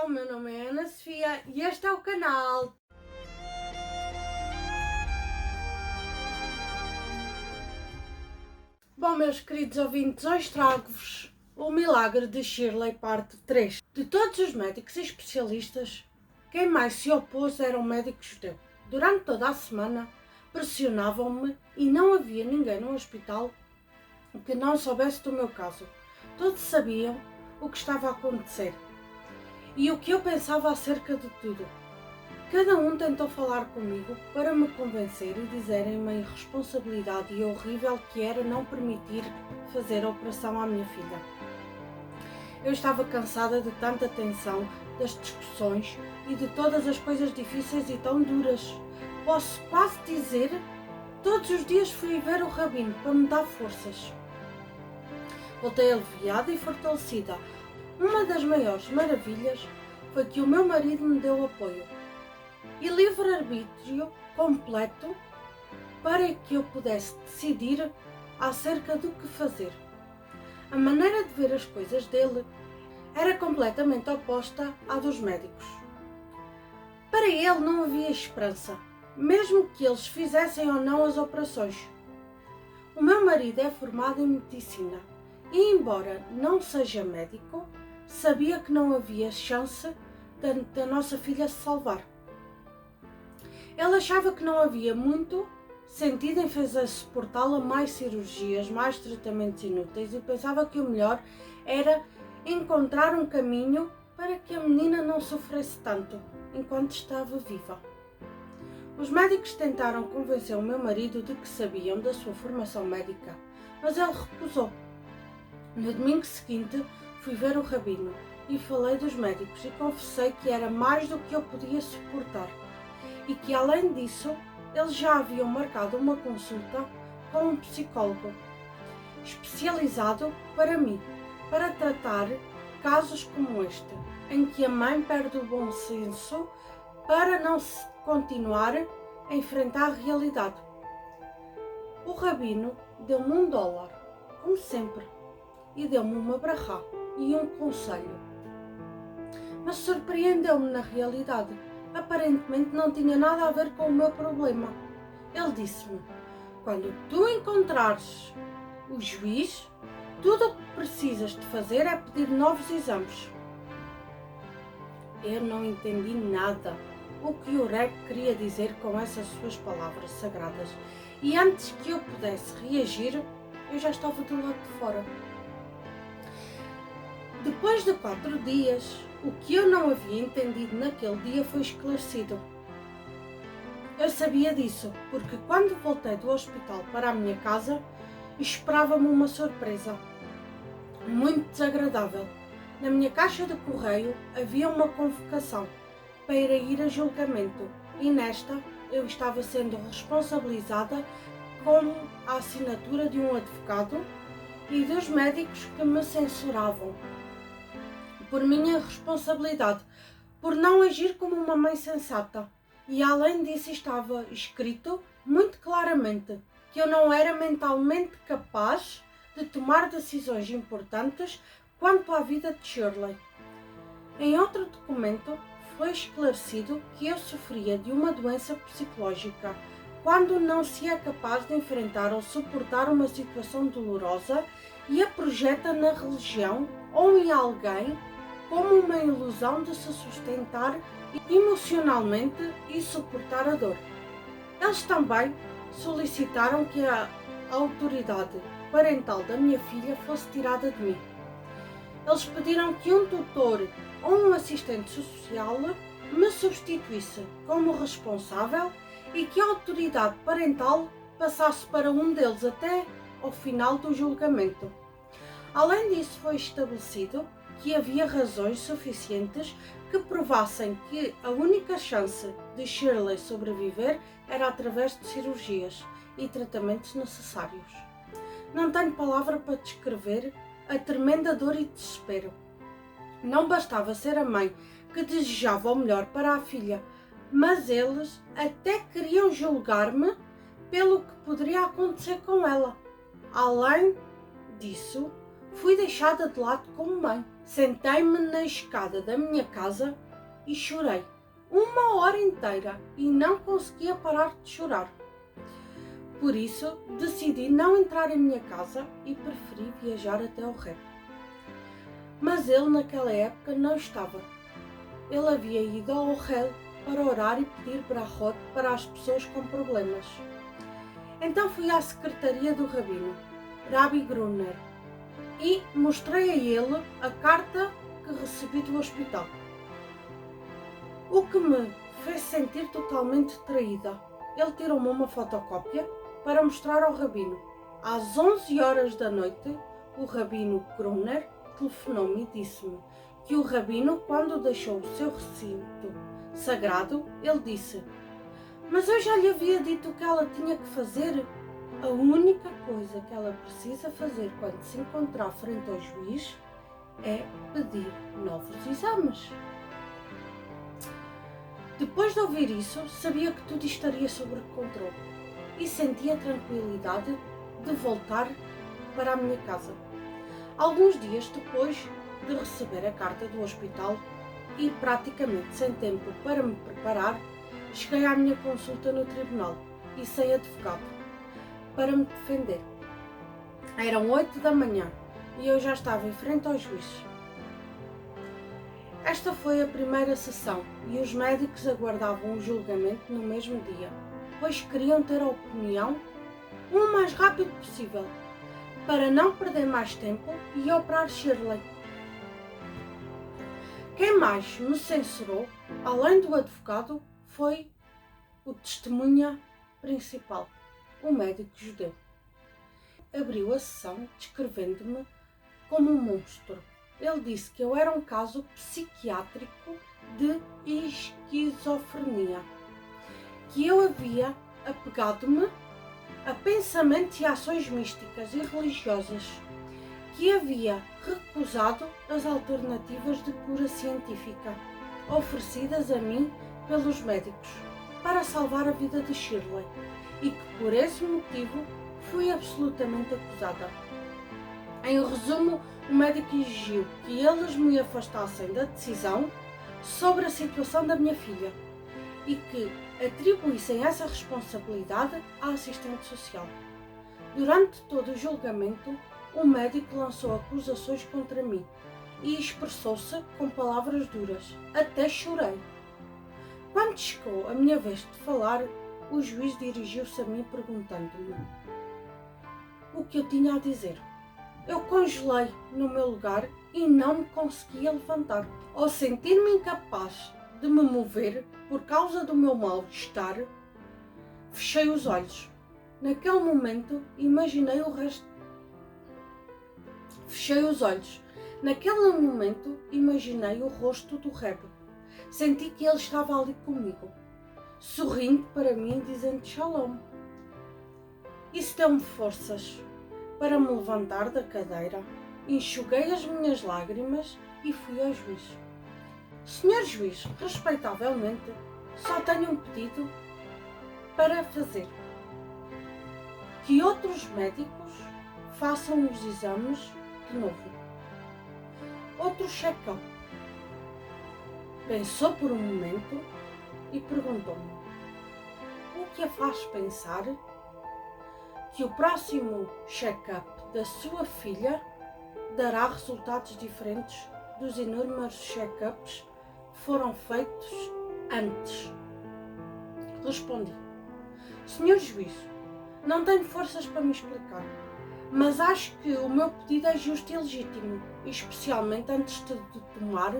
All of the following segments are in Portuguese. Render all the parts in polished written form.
Olá, o meu nome é Ana Sofia e este é o canal. Bom, meus queridos ouvintes, hoje trago-vos o milagre de Shirley, parte 3. De todos os médicos e especialistas, quem mais se opôs era um médico judeu. Durante toda a semana pressionavam-me e não havia ninguém no hospital que não soubesse do meu caso. Todos sabiam o que estava a acontecer e o que eu pensava acerca de tudo. Cada um tentou falar comigo para me convencer e dizerem-me a irresponsabilidade e horrível que era não permitir fazer a operação à minha filha. Eu estava cansada de tanta tensão, das discussões e de todas as coisas difíceis e tão duras. Posso quase dizer, todos os dias fui ver o rabino para me dar forças. Voltei aliviada e fortalecida. Uma das maiores maravilhas foi que o meu marido me deu apoio e livre-arbítrio completo para que eu pudesse decidir acerca do que fazer. A maneira de ver as coisas dele era completamente oposta à dos médicos. Para ele não havia esperança, mesmo que eles fizessem ou não as operações. O meu marido é formado em medicina e, embora não seja médico, sabia que não havia chance da nossa filha se salvar. Ele achava que não havia muito sentido em fazer suportá-la mais cirurgias, mais tratamentos inúteis e pensava que o melhor era encontrar um caminho para que a menina não sofresse tanto enquanto estava viva. Os médicos tentaram convencer o meu marido de que sabiam da sua formação médica, mas ele recusou. No domingo seguinte, fui ver o rabino e falei dos médicos e confessei que era mais do que eu podia suportar e que, além disso, eles já haviam marcado uma consulta com um psicólogo especializado para mim, para tratar casos como este, em que a mãe perde o bom senso para não continuar a enfrentar a realidade. O rabino deu-me $1, como sempre, e deu-me uma brachá e um conselho. Mas surpreendeu-me na realidade. Aparentemente não tinha nada a ver com o meu problema. Ele disse-me: quando tu encontrares o juiz, tudo o que precisas de fazer é pedir novos exames. Eu não entendi nada o que o Reb queria dizer com essas suas palavras sagradas, e antes que eu pudesse reagir, eu já estava do lado de fora. Depois de 4 dias, o que eu não havia entendido naquele dia foi esclarecido. Eu sabia disso, porque quando voltei do hospital para a minha casa, esperava-me uma surpresa muito desagradável. Na minha caixa de correio havia uma convocação para ir a julgamento e nesta eu estava sendo responsabilizada com a assinatura de um advogado e dos médicos que me censuravam por minha responsabilidade, por não agir como uma mãe sensata. E além disso estava escrito muito claramente que eu não era mentalmente capaz de tomar decisões importantes quanto à vida de Shirley. Em outro documento foi esclarecido que eu sofria de uma doença psicológica quando não se é capaz de enfrentar ou suportar uma situação dolorosa e a projeta na religião ou em alguém como uma ilusão de se sustentar emocionalmente e suportar a dor. Eles também solicitaram que a autoridade parental da minha filha fosse tirada de mim. Eles pediram que um tutor ou um assistente social me substituísse como responsável e que a autoridade parental passasse para um deles até ao final do julgamento. Além disso, foi estabelecido que havia razões suficientes que provassem que a única chance de Shirley sobreviver era através de cirurgias e tratamentos necessários. Não tenho palavra para descrever a tremenda dor e desespero. Não bastava ser a mãe que desejava o melhor para a filha, mas eles até queriam julgar-me pelo que poderia acontecer com ela. Além disso, fui deixada de lado como mãe, Sentei-me na escada da minha casa e chorei 1 hora inteira e não conseguia parar de chorar. Por isso, decidi não entrar em minha casa e preferi viajar até ao rap. Mas ele naquela época não estava. Ele havia ido ao rel para orar e pedir brachot para as pessoas com problemas. Então fui à secretaria do rabino, Rabbi Gruner, e mostrei a ele a carta que recebi do hospital. O que me fez sentir totalmente traída. Ele tirou-me uma fotocópia para mostrar ao rabino. Às 11 horas da noite, o rabino Gruner telefonou-me e disse-me que o rabino, quando deixou o seu recinto sagrado, ele disse: "Mas eu já lhe havia dito o que ela tinha que fazer. A única coisa que ela precisa fazer quando se encontrar frente ao juiz é pedir novos exames." Depois de ouvir isso, sabia que tudo estaria sob controle e sentia a tranquilidade de voltar para a minha casa. Alguns dias depois de receber a carta do hospital e praticamente sem tempo para me preparar, cheguei à minha consulta no tribunal e sem advogado para me defender. Eram 8 da manhã e eu já estava em frente ao juiz. Esta foi a primeira sessão e os médicos aguardavam o julgamento no mesmo dia, pois queriam ter a opinião o mais rápido possível, para não perder mais tempo e operar Shirley. Quem mais me censurou, além do advogado, foi o testemunha principal, o médico judeu. Abriu a sessão descrevendo-me como um monstro. Ele disse que eu era um caso psiquiátrico de esquizofrenia, que eu havia apegado-me a pensamentos e ações místicas e religiosas, que havia recusado as alternativas de cura científica oferecidas a mim pelos médicos para salvar a vida de Shirley e que por esse motivo fui absolutamente acusada. Em resumo, o médico exigiu que eles me afastassem da decisão sobre a situação da minha filha e que atribuíssem essa responsabilidade à assistente social. Durante todo o julgamento, o médico lançou acusações contra mim e expressou-se com palavras duras. Até chorei. Quando chegou a minha vez de falar, o juiz dirigiu-se a mim perguntando-me o que eu tinha a dizer. Eu congelei no meu lugar e não me conseguia levantar. Ao sentir-me incapaz de me mover por causa do meu mal-estar, fechei os olhos. Naquele momento, imaginei o resto. Fechei os olhos. Naquele momento, imaginei o rosto do Rebbe. Senti que ele estava ali comigo, sorrindo para mim, dizendo shalom. Isso deu-me forças para me levantar da cadeira, enxuguei as minhas lágrimas e fui ao juiz. Senhor juiz, respeitavelmente, só tenho um pedido para fazer. Que outros médicos façam os exames de novo. Outro check-up. Pensou por um momento e perguntou-me: o que a faz pensar que o próximo check-up da sua filha dará resultados diferentes dos inúmeros check-ups que foram feitos antes? Respondi: senhor juiz, não tenho forças para me explicar, mas acho que o meu pedido é justo e legítimo, especialmente antes de tomar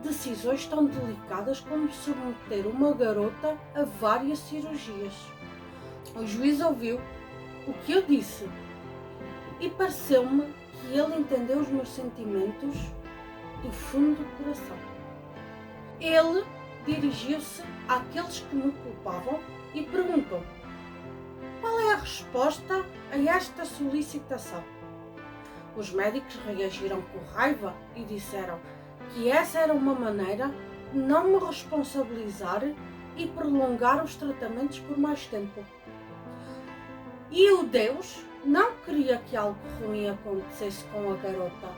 decisões tão delicadas como submeter uma garota a várias cirurgias. O juiz ouviu o que eu disse e pareceu-me que ele entendeu os meus sentimentos do fundo do coração. Ele dirigiu-se àqueles que me culpavam e perguntou: qual é a resposta a esta solicitação? Os médicos reagiram com raiva e disseram que essa era uma maneira de não me responsabilizar e prolongar os tratamentos por mais tempo. E o Deus não queria que algo ruim acontecesse com a garota.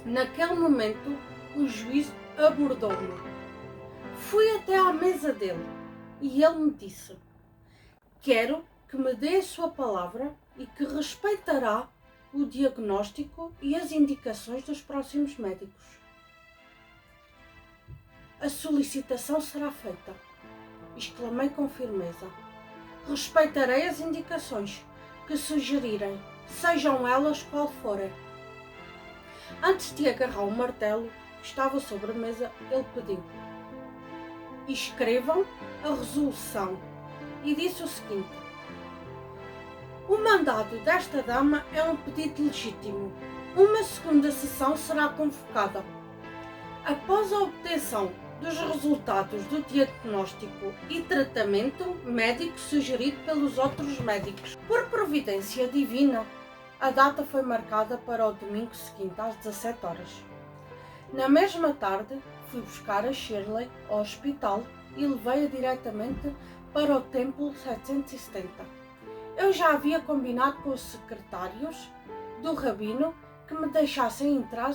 Naquele momento, o juiz abordou-me. Fui até à mesa dele e ele me disse: quero que me dê a sua palavra e que respeitará o diagnóstico e as indicações dos próximos médicos. A solicitação será feita, exclamei com firmeza. Respeitarei as indicações que sugerirem, sejam elas qual forem. Antes de agarrar o martelo que estava sobre a mesa, ele pediu: escrevam a resolução, e disse o seguinte: o mandado desta dama é um pedido legítimo. Uma segunda sessão será convocada. Após a obtenção dos resultados do diagnóstico e tratamento médico sugerido pelos outros médicos, por providência divina, a data foi marcada para o domingo seguinte às 17 horas. Na mesma tarde, fui buscar a Shirley ao hospital e levei-a diretamente para o Templo 770. Eu já havia combinado com os secretários do rabino que me deixassem entrar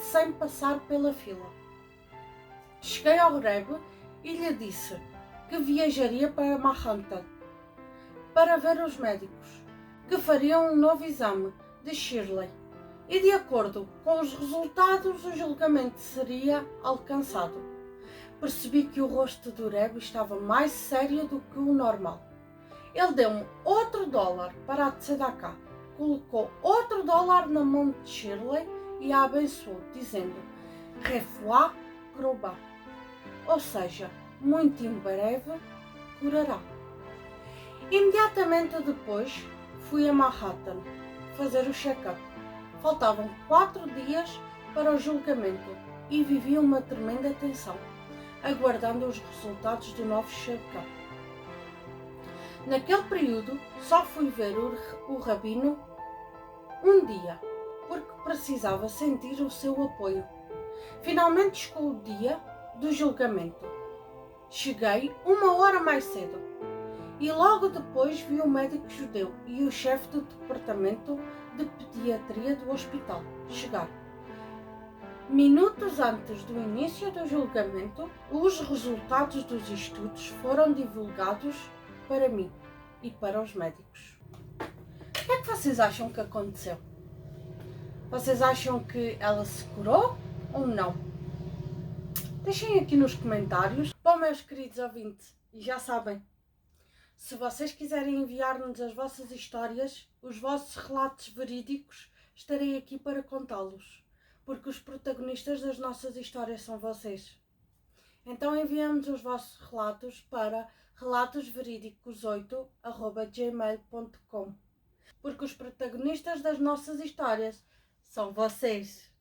sem passar pela fila. Cheguei ao Rebbe e lhe disse que viajaria para Manhattan para ver os médicos, que fariam um novo exame de Shirley e, de acordo com os resultados, o julgamento seria alcançado. Percebi que o rosto do Rebbe estava mais sério do que o normal. Ele deu-me outro dólar para a tzedakah, colocou outro dólar na mão de Shirley e a abençoou, dizendo Refuah Krobá, ou seja, muito em breve curará. Imediatamente depois fui a Manhattan fazer o check-up. Faltavam 4 dias para o julgamento e vivi uma tremenda tensão, aguardando os resultados do novo check-up. Naquele período só fui ver o rabino um dia, porque precisava sentir o seu apoio. Finalmente chegou o dia do julgamento. Cheguei 1 hora mais cedo e logo depois vi o médico judeu e o chefe do departamento de pediatria do hospital chegar. Minutos antes do início do julgamento, os resultados dos estudos foram divulgados para mim e para os médicos. O que é que vocês acham que aconteceu? Vocês acham que ela se curou ou não? Deixem aqui nos comentários. Bom, meus queridos ouvintes, e já sabem, se vocês quiserem enviar-nos as vossas histórias, os vossos relatos verídicos, estarei aqui para contá-los, porque os protagonistas das nossas histórias são vocês. Então enviamos os vossos relatos para relatosverídicos8@gmail.com, porque os protagonistas das nossas histórias são vocês.